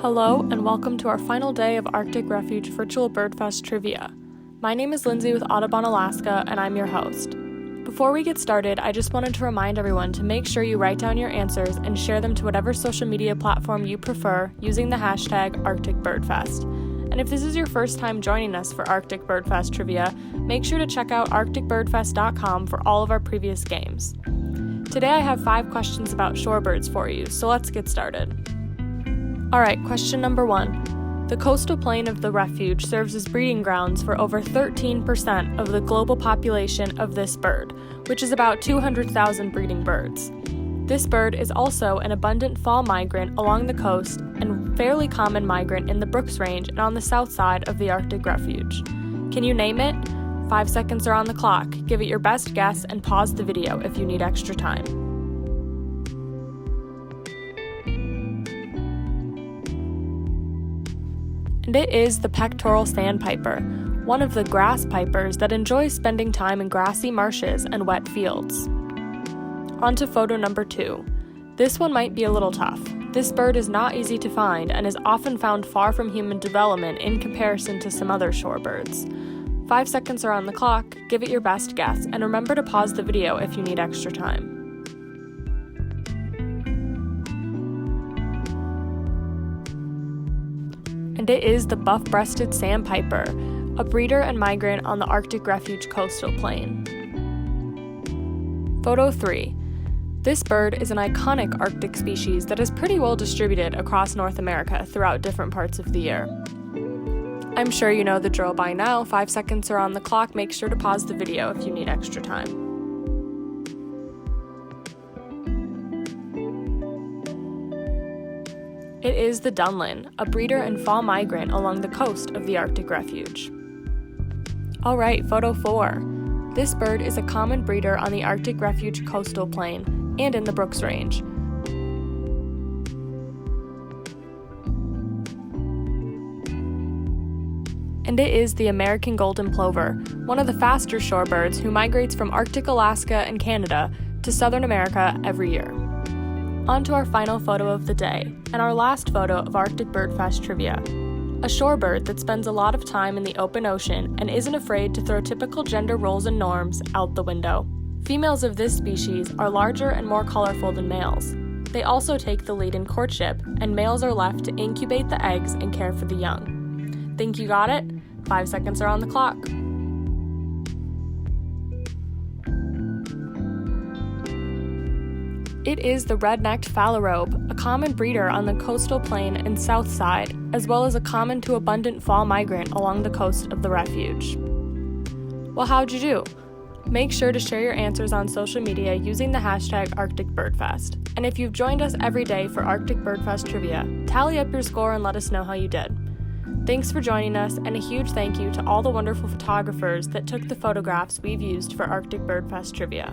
Hello and welcome to our final day of Arctic Refuge Virtual Birdfest Trivia. My name is Lindsay with Audubon Alaska and I'm your host. Before we get started, I just wanted to remind everyone to make sure you write down your answers and share them to whatever social media platform you prefer using the hashtag Arctic Birdfest. And if this is your first time joining us for Arctic Birdfest Trivia, make sure to check out arcticbirdfest.com for all of our previous games. Today I have 5 questions about shorebirds for you, so let's get started. Alright, question number 1. The coastal plain of the refuge serves as breeding grounds for over 13% of the global population of this bird, which is about 200,000 breeding birds. This bird is also an abundant fall migrant along the coast and fairly common migrant in the Brooks Range and on the south side of the Arctic Refuge. Can you name it? 5 seconds are on the clock. Give it your best guess and pause the video if you need extra time. And it is the pectoral sandpiper, one of the grass pipers that enjoys spending time in grassy marshes and wet fields. On to photo number 2. This one might be a little tough. This bird is not easy to find and is often found far from human development in comparison to some other shorebirds. 5 seconds are on the clock, give it your best guess, and remember to pause the video if you need extra time. And it is the buff-breasted sandpiper, a breeder and migrant on the Arctic Refuge coastal plain. Photo 3. This bird is an iconic Arctic species that is pretty well distributed across North America throughout different parts of the year. I'm sure you know the drill by now. 5 seconds are on the clock. Make sure to pause the video if you need extra time. It is the dunlin, a breeder and fall migrant along the coast of the Arctic Refuge. Alright, photo 4. This bird is a common breeder on the Arctic Refuge coastal plain and in the Brooks Range. And it is the American golden plover, one of the faster shorebirds who migrates from Arctic Alaska and Canada to Southern America every year. On to our final photo of the day, and our last photo of Arctic Birdfest Trivia. A shorebird that spends a lot of time in the open ocean and isn't afraid to throw typical gender roles and norms out the window. Females of this species are larger and more colorful than males. They also take the lead in courtship, and males are left to incubate the eggs and care for the young. Think you got it? 5 seconds are on the clock. It is the red-necked phalarope, a common breeder on the coastal plain and south side, as well as a common to abundant fall migrant along the coast of the refuge. Well, how'd you do? Make sure to share your answers on social media using the hashtag Arctic Birdfest. And if you've joined us every day for Arctic Birdfest Trivia, tally up your score and let us know how you did. Thanks for joining us, and a huge thank you to all the wonderful photographers that took the photographs we've used for Arctic Birdfest Trivia.